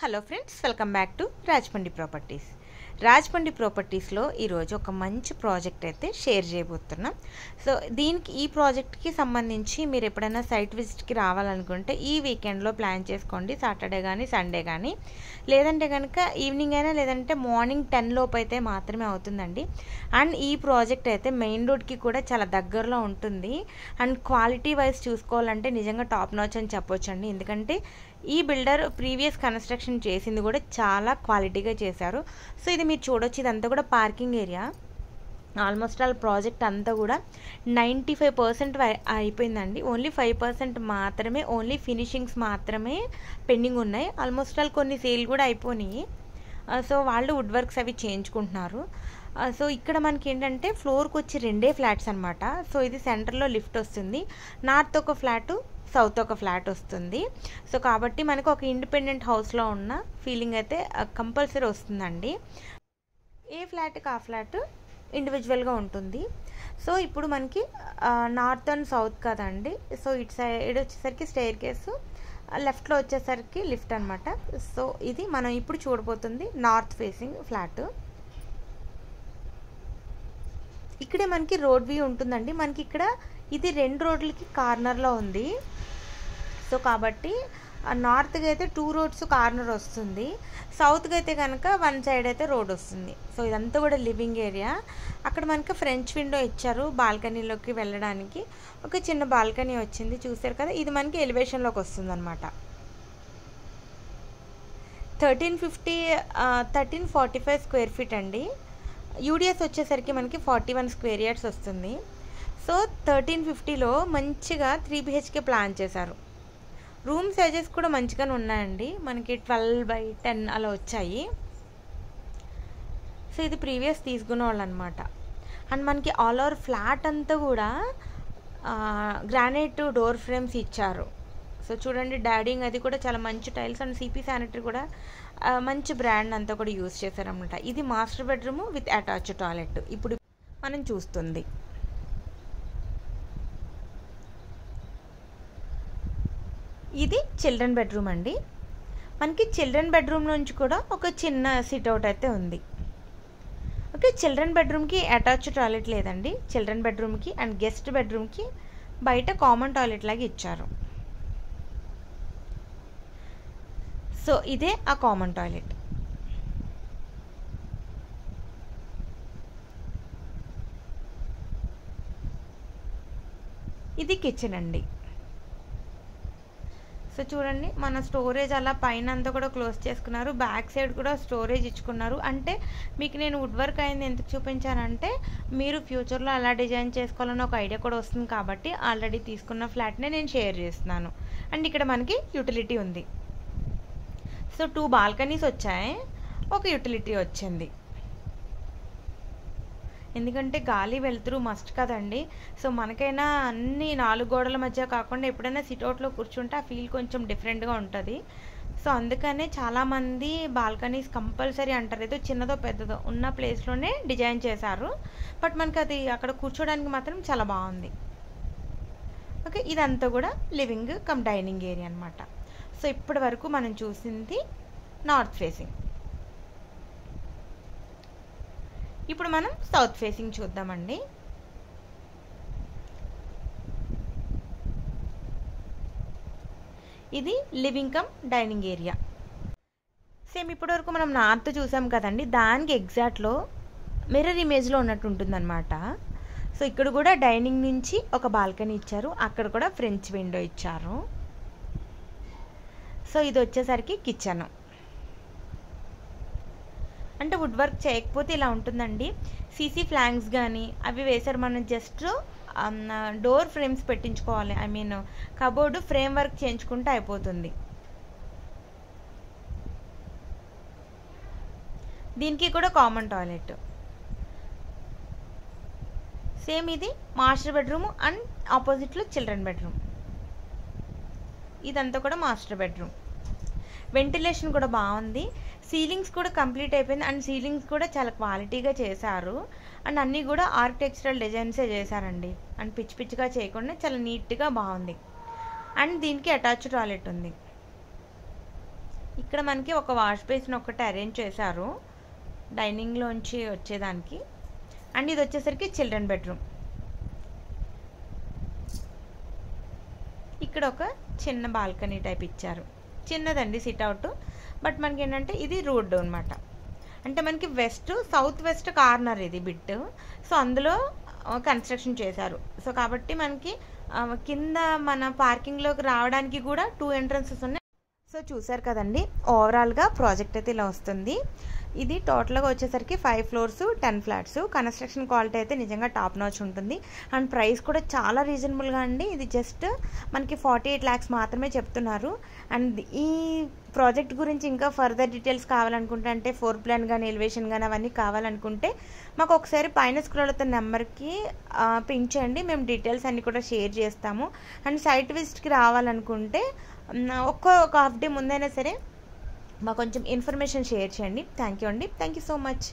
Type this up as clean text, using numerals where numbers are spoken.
Hello friends, welcome back to Rajahmundry properties. Rajahmundry ప్రాపర్టీస్లో ఈరోజు ఒక మంచి ప్రాజెక్ట్ అయితే షేర్ చేయబోతున్నాం. సో ఈ ప్రాజెక్ట్కి సంబంధించి మీరు ఎప్పుడైనా సైట్ విజిట్కి రావాలనుకుంటే ఈ వీకెండ్లో ప్లాన్ చేసుకోండి. సాటర్డే కానీ సండే కానీ, లేదంటే కనుక ఈవినింగ్ అయినా, లేదంటే మార్నింగ్ 10 లోపు అయితే మాత్రమే అవుతుందండి. అండ్ ఈ ప్రాజెక్ట్ అయితే మెయిన్ రోడ్కి కూడా చాలా దగ్గరలో ఉంటుంది. అండ్ క్వాలిటీ వైజ్ చూసుకోవాలంటే నిజంగా టాప్ నాచ్ అని చెప్పొచ్చండి. ఎందుకంటే ఈ బిల్డర్ ప్రీవియస్ కన్స్ట్రక్షన్ చేసింది కూడా చాలా క్వాలిటీగా చేశారు. సో ఇది మీరు చూడొచ్చు, ఇదంతా కూడా parking area. Almost all project అంతా కూడా 95% అయిపోయిందండి. ఓన్లీ 5% మాత్రమే, ఓన్లీ ఫినిషింగ్స్ మాత్రమే పెండింగ్ ఉన్నాయి. ఆల్మోస్ట్ ఆల్ కొన్ని సేల్ కూడా అయిపోయినాయి. సో వాళ్ళు వుడ్ వర్క్స్ అవి చేయించుకుంటున్నారు. సో ఇక్కడ మనకి ఏంటంటే ఫ్లోర్కి వచ్చి 2 ఫ్లాట్స్ అనమాట. సో ఇది సెంటర్లో లిఫ్ట్ వస్తుంది. నార్త్ ఒక ఫ్లాటు, సౌత్ ఒక ఫ్లాట్ వస్తుంది. సో కాబట్టి మనకు ఒక ఇండిపెండెంట్ హౌస్లో ఉన్న ఫీలింగ్ అయితే కంపల్సరీ వస్తుందండి. ఏ ఫ్లాట్కి ఆ ఫ్లాట్ ఇండివిజువల్గా ఉంటుంది. సో ఇప్పుడు మనకి నార్త్ అండ్ సౌత్ కదండి. సో ఇటు సైడ్ వచ్చేసరికి స్టెయిర్ కేసు, లెఫ్ట్లో వచ్చేసరికి లిఫ్ట్ అనమాట. సో ఇది మనం ఇప్పుడు చూడబోతుంది నార్త్ ఫేసింగ్ ఫ్లాట్. ఇక్కడే మనకి రోడ్ వ్యూ ఉంటుందండి. మనకి ఇక్కడ ఇది 2 రోడ్లకి కార్నర్లో ఉంది. సో కాబట్టి నార్త్కి అయితే 2 రోడ్స్ కార్నర్ వస్తుంది, సౌత్కి అయితే కనుక 1 సైడ్ అయితే రోడ్ వస్తుంది. సో ఇదంతా కూడా లివింగ్ ఏరియా. అక్కడ మనకి ఫ్రెంచ్ విండో ఇచ్చారు బాల్కనీలోకి వెళ్ళడానికి. ఒక చిన్న బాల్కనీ వచ్చింది, చూసారు కదా. ఇది మనకి ఎలివేషన్లోకి వస్తుంది అనమాట. 1345 స్క్వేర్ ఫీట్ అండి. యూడిఎస్ వచ్చేసరికి మనకి 41 స్క్వేర్ యార్డ్స్ వస్తుంది. సో 1350లో మంచిగా 3 BHK ప్లాన్ చేశారు. రూమ్ సైజెస్ కూడా మంచిగానే ఉన్నాయండి. మనకి 12/10 అలా వచ్చాయి. సో ఇది ప్రీవియస్ తీసుకున్న వాళ్ళు అనమాట. అండ్ మనకి ఆల్ ఓవర్ ఫ్లాట్ అంతా కూడా గ్రానైట్ డోర్ ఫ్రేమ్స్ ఇచ్చారు. సో చూడండి, డాడింగ్ అది కూడా చాలా మంచి టైల్స్. అండ్ సిపి శానిటరీ కూడా మంచి బ్రాండ్ అంతా కూడా యూజ్ చేశారనమాట. ఇది master bedroom with attached toilet ఇప్పుడు మనం చూస్తుంది. ఇది చిల్డ్రన్ బెడ్రూమ్ అండి. మనకి చిల్డ్రన్ బెడ్రూమ్ నుంచి కూడా ఒక చిన్న సిట్అవుట్ అయితే ఉంది. ఓకే, చిల్డ్రన్ బెడ్రూమ్కి అటాచ్డ్ టాయిలెట్ లేదండి. చిల్డ్రన్ బెడ్రూమ్కి అండ్ గెస్ట్ బెడ్రూమ్కి బయట కామన్ టాయిలెట్ లాగా ఇచ్చారు. సో ఇదే ఆ కామన్ టాయిలెట్. ఇది కిచెన్ అండి. సో చూడండి, మన స్టోరేజ్ అలా పైన అంతా కూడా క్లోజ్ చేసుకున్నారు. బ్యాక్ సైడ్ కూడా స్టోరేజ్ ఇచ్చుకున్నారు. అంటే మీకు నేను వుడ్ వర్క్ అయింది ఎందుకు చూపించానంటే, మీరు ఫ్యూచర్లో అలా డిజైన్ చేసుకోవాలని ఒక ఐడియా కూడా వస్తుంది కాబట్టి ఆల్రెడీ తీసుకున్న ఫ్లాట్నే నేను షేర్ చేస్తున్నాను. అండ్ ఇక్కడ మనకి యూటిలిటీ ఉంది. సో 2 బాల్కనీస్ వచ్చాయి, ఒక యూటిలిటీ వచ్చింది. ఎందుకంటే గాలి వెలుతురు మస్ట్ కదండి. సో మనకైనా అన్ని 4 గోడల మధ్య కాకుండా ఎప్పుడైనా సిట్అవుట్లో కూర్చుంటే ఆ ఫీల్ కొంచెం డిఫరెంట్గా ఉంటుంది. సో అందుకనే చాలామంది బాల్కనీస్ కంపల్సరీ అంటారు. ఏదో చిన్నదో పెద్దదో ఉన్న ప్లేస్లోనే డిజైన్ చేశారు. బట్ మనకి అది అక్కడ కూర్చోడానికి మాత్రం చాలా బాగుంది. ఓకే, ఇదంతా కూడా లివింగ్ కమ్ డైనింగ్ ఏరియా అనమాట. సో ఇప్పటి వరకు మనం చూసింది నార్త్ ఫేసింగ్. ఇప్పుడు మనం సౌత్ ఫేసింగ్ చూద్దామండి. ఇది living cum dining area. Same ఇప్పటి వరకు మనం నార్త్ చూసాం కదండి, దానికి ఎగ్జాక్ట్లో మిర్రర్ ఇమేజ్లో ఉన్నట్టు ఉంటుందన్నమాట. సో ఇక్కడ కూడా డైనింగ్ నుంచి ఒక బాల్కనీ ఇచ్చారు, అక్కడ కూడా ఫ్రెంచ్ విండో ఇచ్చారు. సో ఇది వచ్చేసరికి కిచెన్. అంటే వుడ్ వర్క్ చేయకపోతే ఇలా ఉంటుందండి. సీసీ ఫ్లాంక్స్ కానీ అవి వేసారు. మనం జస్ట్ డోర్ ఫ్రేమ్స్ పెట్టించుకోవాలి. I mean cupboard frame work చేయించుకుంటే అయిపోతుంది. దీనికి కూడా కామన్ టాయిలెట్. సేమ్ ఇది మాస్టర్ బెడ్రూమ్ అండ్ ఆపోజిట్లో చిల్డ్రన్ బెడ్రూమ్. ఇదంతా కూడా మాస్టర్ బెడ్రూమ్. వెంటిలేషన్ కూడా బాగుంది. సీలింగ్స్ కూడా కంప్లీట్ అయిపోయింది. అండ్ సీలింగ్స్ కూడా చాలా క్వాలిటీగా చేశారు. అండ్ అన్నీ కూడా ఆర్కిటెక్చరల్ డిజైన్సే చేశారండి. అండ్ పిచ్చి పిచ్చిగా చేయకుండా చాలా నీట్గా బాగుంది. అండ్ దీనికి అటాచ్డ్ టాయిలెట్ ఉంది. ఇక్కడ మనకి ఒక వాష్ బేసిన్ ఒకటి అరేంజ్ చేశారు డైనింగ్లోంచి వచ్చేదానికి. అండ్ ఇది వచ్చేసరికి చిల్డ్రన్ బెడ్రూమ్. ఇక్కడ ఒక చిన్న బాల్కనీ టైప్ ఇచ్చారు, చిన్నదండి సిట్అవుట్. బట్ మనకి ఏంటంటే ఇది రోడ్ అనమాట, అంటే మనకి సౌత్ వెస్ట్ కార్నర్ ఇది బిట్. సో అందులో కన్స్ట్రక్షన్ చేశారు. సో కాబట్టి మనకి కింద మన పార్కింగ్లోకి రావడానికి కూడా 2 ఎంట్రన్సెస్ ఉన్నాయి. సో చూసారు కదండి, ఓవరాల్గా ప్రాజెక్ట్ అయితే ఇలా వస్తుంది. ఇది టోటల్గా వచ్చేసరికి 5 ఫ్లోర్స్ 10 ఫ్లాట్స్. కన్స్ట్రక్షన్ క్వాలిటీ అయితే నిజంగా టాప్ నాచ్ ఉంటుంది. అండ్ ప్రైస్ కూడా చాలా రీజనబుల్గా అండి. ఇది జస్ట్ మనకి 48 lakhs మాత్రమే చెప్తున్నారు. అండ్ ఈ ప్రాజెక్ట్ గురించి ఇంకా ఫర్దర్ డీటెయిల్స్ కావాలనుకుంటే, అంటే ఫ్లోర్ ప్లాన్ కానీ ఎలివేషన్ కానీ అవన్నీ కావాలనుకుంటే మాకు ఒకసారి పైన స్క్రోల్ అవుతున్న నెంబర్కి పింక్ చేయండి, మేము డీటెయిల్స్ అన్నీ కూడా షేర్ చేస్తాము. అండ్ సైట్ విజిట్కి రావాలనుకుంటే ఒక హాఫ్ డే ముందైనా సరే మాకు కొంచెం ఇన్ఫర్మేషన్ షేర్ చేయండి. థ్యాంక్ యూ అండి. Thank you so much.